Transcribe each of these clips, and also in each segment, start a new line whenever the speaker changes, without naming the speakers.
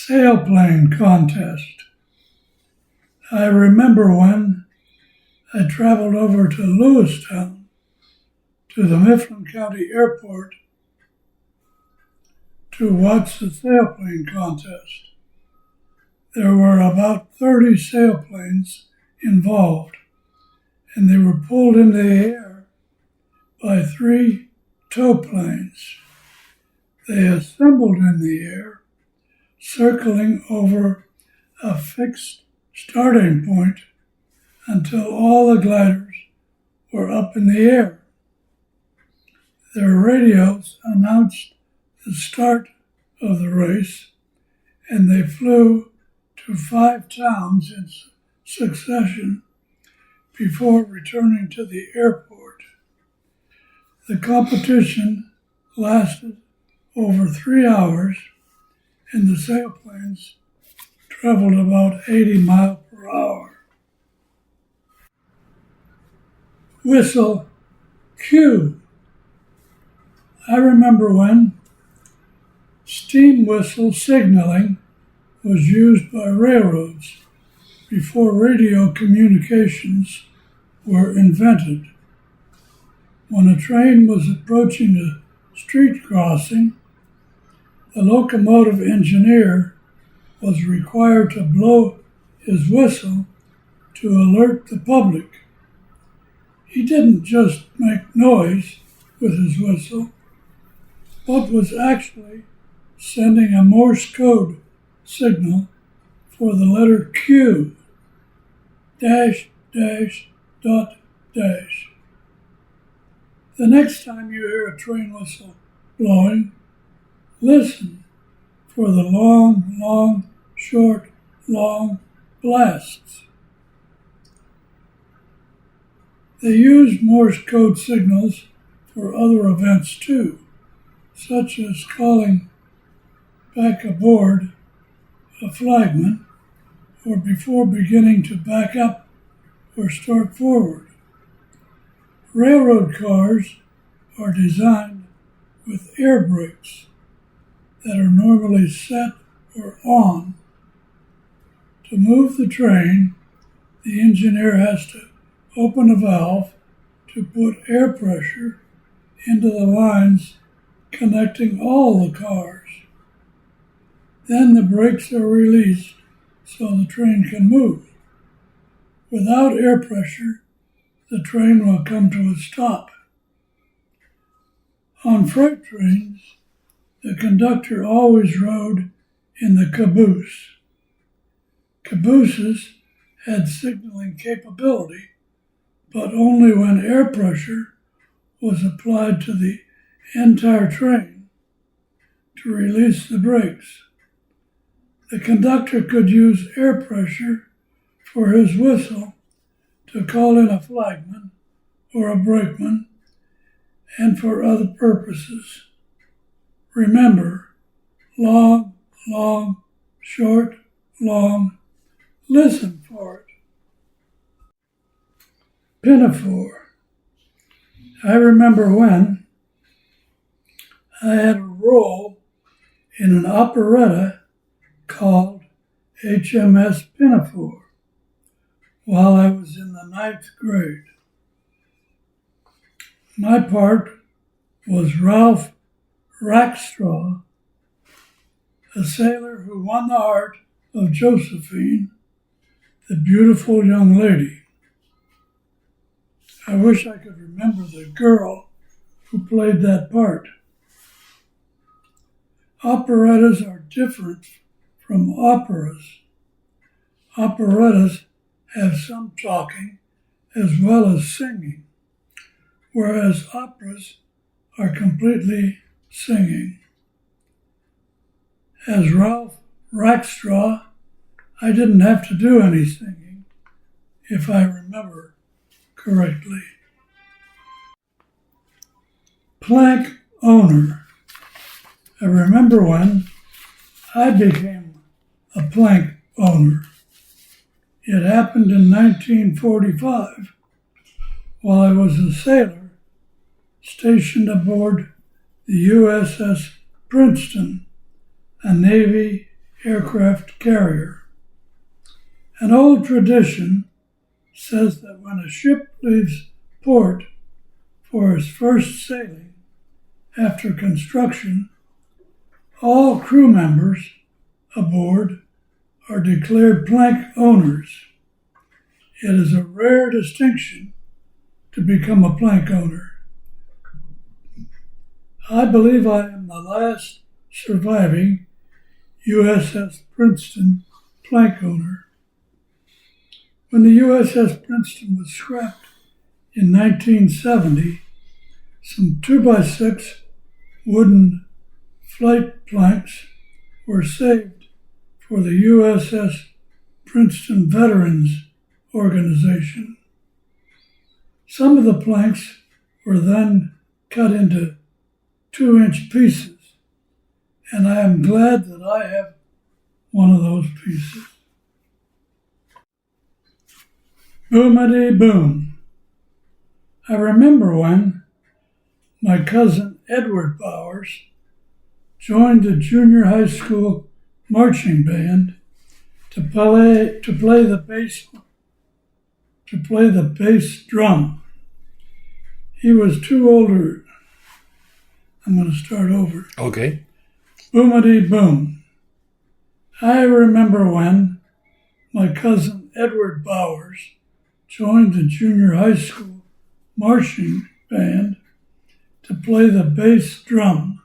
Sailplane Contest. I remember when I traveled over to Lewistown to the Mifflin County Airport to watch the sailplane contest. There were about 30 sailplanes involved, and they were pulled into the air by 3 tow planes. They assembled in the air, circling over a fixed starting point until all the gliders were up in the air. Their radios announced the start of the race, and they flew to 5 towns in succession before returning to the airport. The competition lasted over 3 hours, and the sailplanes traveled about 80 miles per hour. Whistle cue. I remember when steam whistle signaling was used by railroads before radio communications were invented. When a train was approaching a street crossing, the locomotive engineer was required to blow his whistle to alert the public. He didn't just make noise with his whistle, but was actually sending a Morse code signal for the letter Q, dash, dash, dot, dash. The next time you hear a train whistle blowing, listen for the long, long, short, long blasts. They used Morse code signals for other events too, such as calling back aboard a flagman or before beginning to back up or start forward. Railroad cars are designed with air brakes that are normally set or on. To move the train, the engineer has to open a valve to put air pressure into the lines connecting all the cars. Then the brakes are released so the train can move. Without air pressure, the train will come to a stop. On freight trains, the conductor always rode in the caboose. Cabooses had signaling capability, but only when air pressure was applied to the entire train to release the brakes. The conductor could use air pressure for his whistle to call in a flagman or a brakeman and for other purposes. Remember, long, long, short, long, listen for it. Pinafore. I remember when I had a role in an operetta called HMS Pinafore while I was in the 9th grade. My part was Ralph Rackstraw, a sailor who won the heart of Josephine, the beautiful young lady. I wish I could remember the girl who played that part. Operettas are different from operas. Operettas have some talking as well as singing, whereas operas are completely singing. As Ralph Rackstraw, I didn't have to do any singing, if I remember correctly. Plank owner. I remember when I became a plank owner. It happened in 1945 while I was a sailor stationed aboard the USS Princeton, a Navy aircraft carrier. An old tradition says that when a ship leaves port for its first sailing after construction, all crew members aboard are declared plank owners. It is a rare distinction to become a plank owner. I believe I am the last surviving USS Princeton plank owner. When the USS Princeton was scrapped in 1970, some 2x6 wooden flight planks were saved for the USS Princeton Veterans Organization. Some of the planks were then cut into 2-inch pieces, and I am glad that I have one of those pieces. Boomity Boom. I remember when my cousin Edward Bowers joined the junior high school marching band to play the bass drum. He was too older. I'm going to start over.
Okay.
Boomity Boom. I remember when my cousin Edward Bowers joined the junior high school marching band to play the bass drum.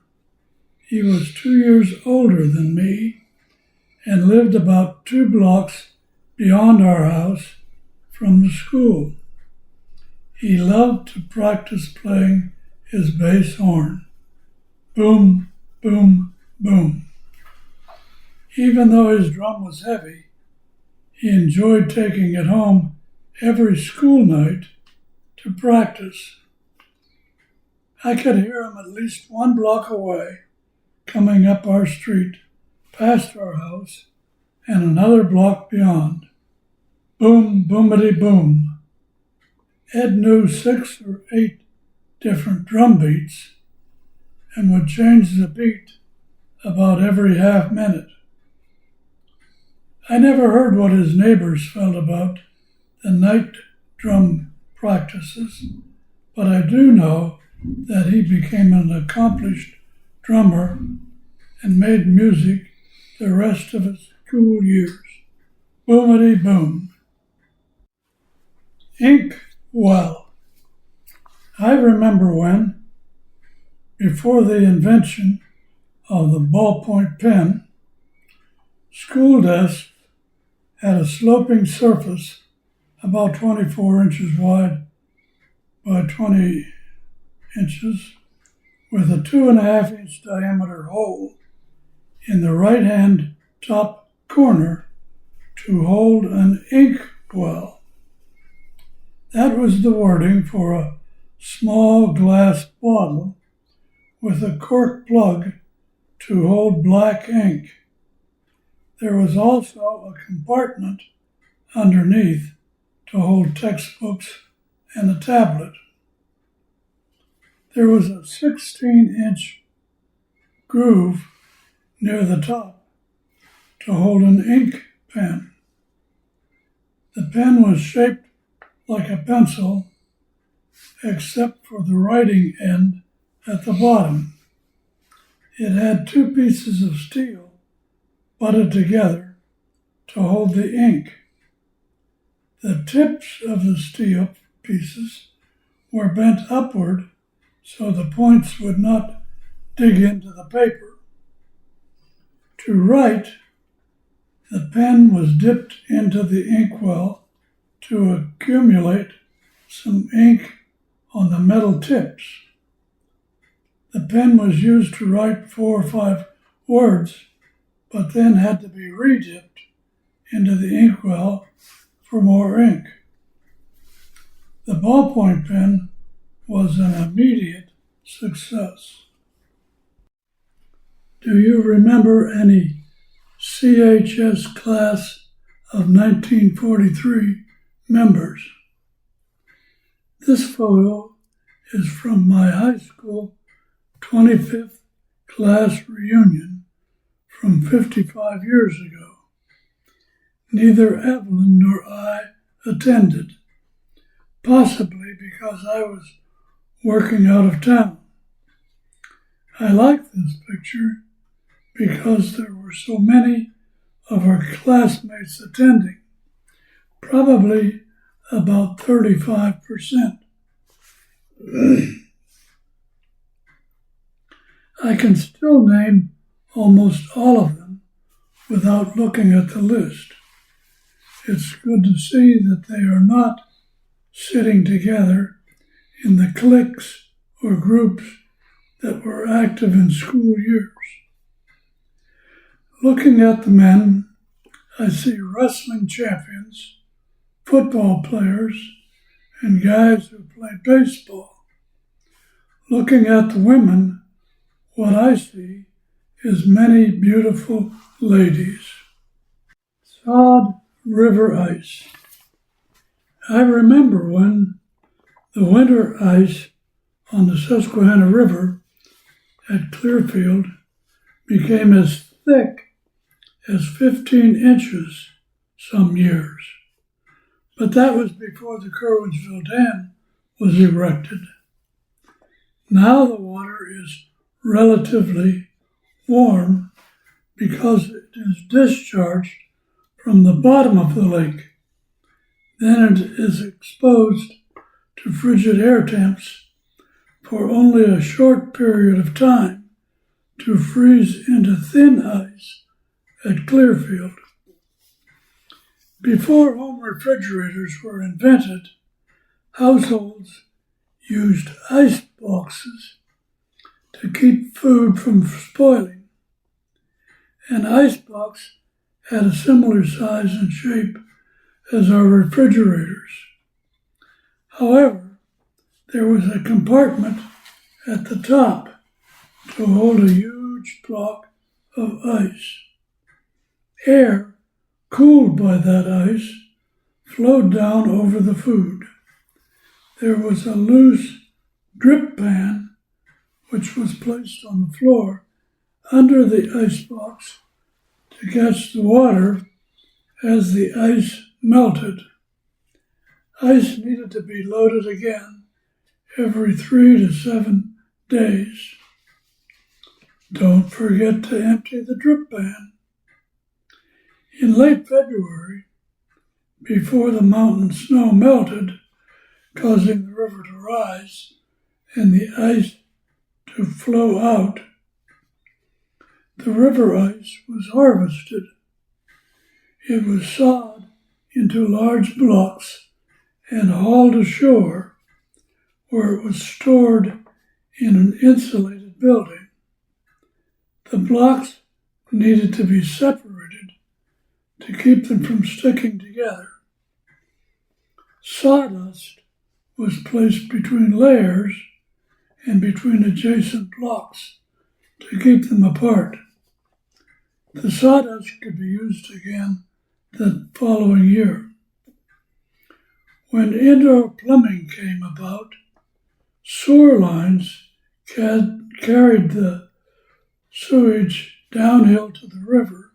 He was 2 years older than me and lived about 2 blocks beyond our house from the school. He loved to practice playing his bass horn. Boom, boom, boom. Even though his drum was heavy, he enjoyed taking it home every school night to practice. I could hear him at least 1 block away, coming up our street, past our house, and another block beyond. Boom, boomity boom. Ed knew 6 or 8 different drum beats and would change the beat about every half minute. I never heard what his neighbors felt about the night drum practices, but I do know that he became an accomplished drummer and made music the rest of his school years. Boomity boom. Ink well. I remember when, before the invention of the ballpoint pen, school desks had a sloping surface about 24 inches wide by 20 inches with a 2.5-inch diameter hole in the right-hand top corner to hold an ink well. That was the wording for a small glass bottle with a cork plug to hold black ink. There was also a compartment underneath to hold textbooks and a tablet. There was a 16-inch groove near the top to hold an ink pen. The pen was shaped like a pencil, except for the writing end at the bottom. It had 2 pieces of steel butted together to hold the ink. The tips of the steel pieces were bent upward so the points would not dig into the paper. To write, the pen was dipped into the inkwell to accumulate some ink on the metal tips. The pen was used to write 4 or 5 words, but then had to be re-dipped into the inkwell for more ink. The ballpoint pen was an immediate success. Do you remember any CHS Class of 1943 members? This photo is from my high school 25th class reunion from 55 years ago. Neither Evelyn nor I attended, possibly because I was working out of town. I like this picture because there were so many of our classmates attending, probably about 35%. I can still name almost all of them without looking at the list. It's good to see that they are not sitting together in the cliques or groups that were active in school years. Looking at the men, I see wrestling champions, football players, and guys who play baseball. Looking at the women, what I see is many beautiful ladies. Sod river ice. I remember when the winter ice on the Susquehanna River at Clearfield became as thick as 15 inches some years. But that was before the Curwensville Dam was erected. Now the water is relatively warm because it is discharged from the bottom of the lake. Then it is exposed to frigid air temps for only a short period of time to freeze into thin ice at Clearfield. Before home refrigerators were invented, households used ice boxes to keep food from spoiling. An ice box had a similar size and shape as our refrigerators. However, there was a compartment at the top to hold a huge block of ice. Air, cooled by that ice, flowed down over the food. There was a loose drip pan which was placed on the floor under the icebox to catch the water as the ice melted. Ice needed to be loaded again every 3 to 7 days. Don't forget to empty the drip pan. In late February, before the mountain snow melted, causing the river to rise and the ice to flow out, the river ice was harvested. It was sawed into large blocks and hauled ashore, where it was stored in an insulated building. The blocks needed to be separated to keep them from sticking together. Sawdust was placed between layers and between adjacent blocks to keep them apart. The sawdust could be used again the following year. When indoor plumbing came about, sewer lines carried the sewage downhill to the river,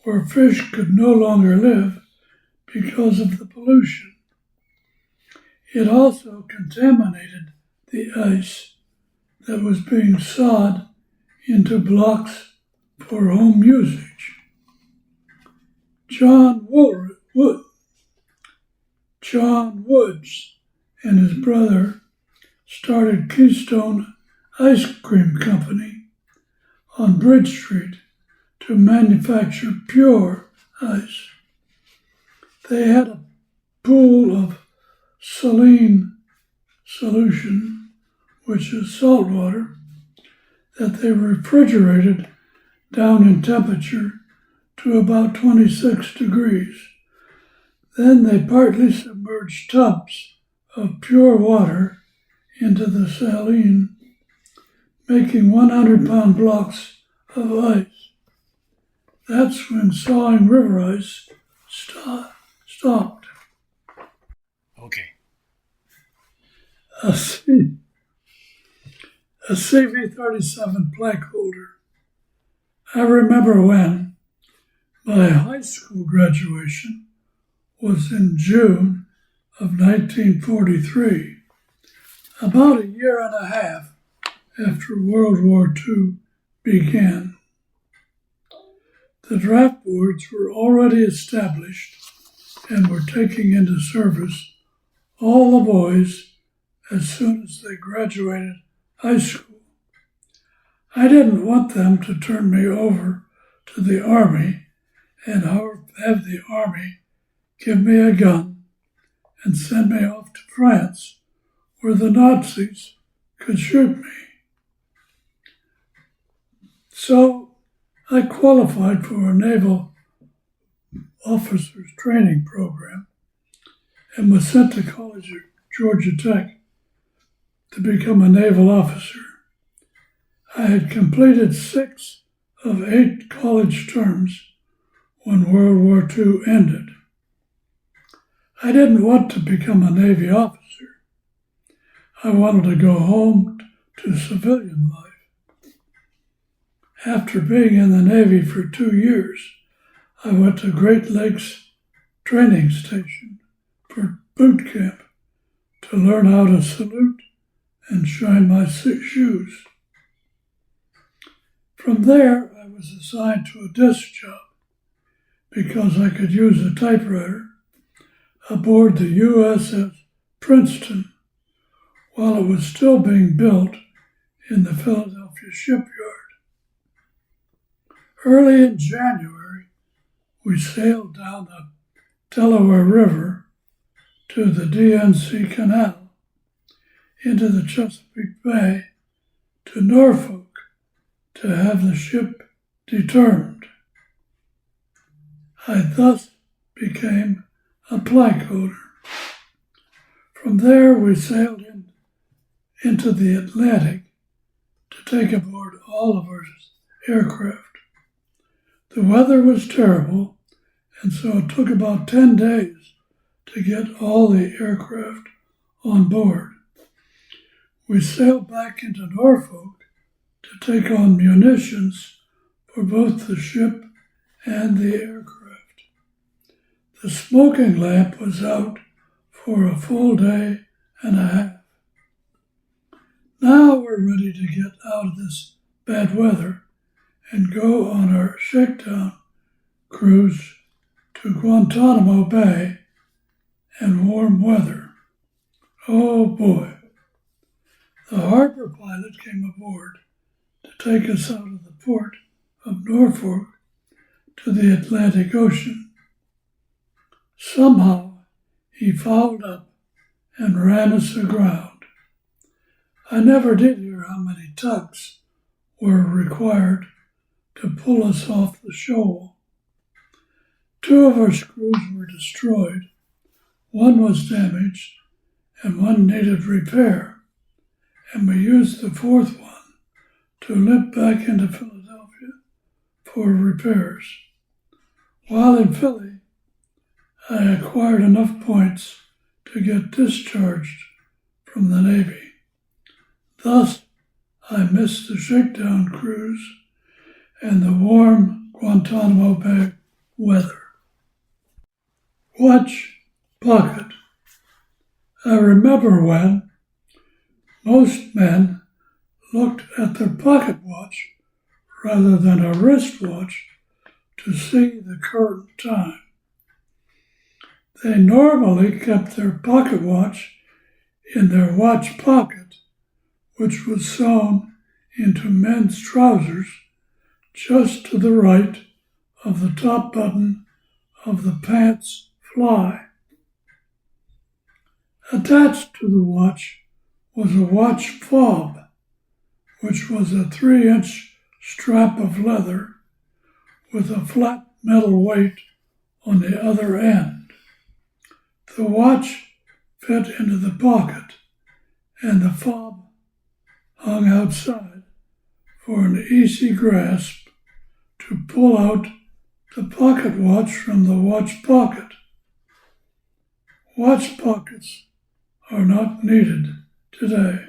where fish could no longer live because of the pollution. It also contaminated the ice that was being sawed into blocks for home usage. John Woods and his brother started Keystone Ice Cream Company on Bridge Street to manufacture pure ice. They had a pool of saline solution, which is salt water, that they refrigerated down in temperature to about 26 degrees. Then they partly submerged tubs of pure water into the saline, making 100-pound blocks of ice. That's when sawing river ice stopped.
Okay.
A CV-37 plaque holder. I remember when my high school graduation was in June of 1943, about a year and a half after World War II began. The draft boards were already established and were taking into service all the boys as soon as they graduated high school. I didn't want them to turn me over to the Army and have the Army give me a gun and send me off to France where the Nazis could shoot me. So I qualified for a naval officers training program and was sent to college at Georgia Tech to become a naval officer. I had completed 6 of 8 college terms when World War II ended. I didn't want to become a Navy officer. I wanted to go home to civilian life. After being in the Navy for 2 years, I went to Great Lakes Training Station for boot camp to learn how to salute and shine my shoes. From there, I was assigned to a desk job because I could use a typewriter aboard the USS Princeton while it was still being built in the Philadelphia shipyard. Early in January, we sailed down the Delaware River to the DNC Canal into the Chesapeake Bay to Norfolk to have the ship determined. I thus became a plank holder. From there, we sailed into the Atlantic to take aboard all of our aircraft. The weather was terrible, and so it took about 10 days to get all the aircraft on board. We sailed back into Norfolk to take on munitions for both the ship and the aircraft. The smoking lamp was out for a full day and a half. Now we're ready to get out of this bad weather and go on our shakedown cruise to Guantanamo Bay and warm weather. Oh boy. The harbor pilot came aboard to take us out of the port of Norfolk to the Atlantic Ocean. Somehow he fouled up and ran us aground. I never did hear how many tugs were required to pull us off the shoal. 2 of our screws were destroyed, 1 was damaged, and 1 needed repair, and we used the 4th one to limp back into Philadelphia for repairs. While in Philly, I acquired enough points to get discharged from the Navy. Thus, I missed the shakedown cruise and the warm Guantanamo Bay weather. Watch pocket. I remember when most men looked at their pocket watch rather than a wristwatch to see the current time. They normally kept their pocket watch in their watch pocket, which was sewn into men's trousers just to the right of the top button of the pants fly. Attached to the watch was a watch fob, which was a 3-inch strap of leather with a flat metal weight on the other end. The watch fit into the pocket, and the fob hung outside for an easy grasp to pull out the pocket watch from the watch pocket. Watch pockets are not needed today.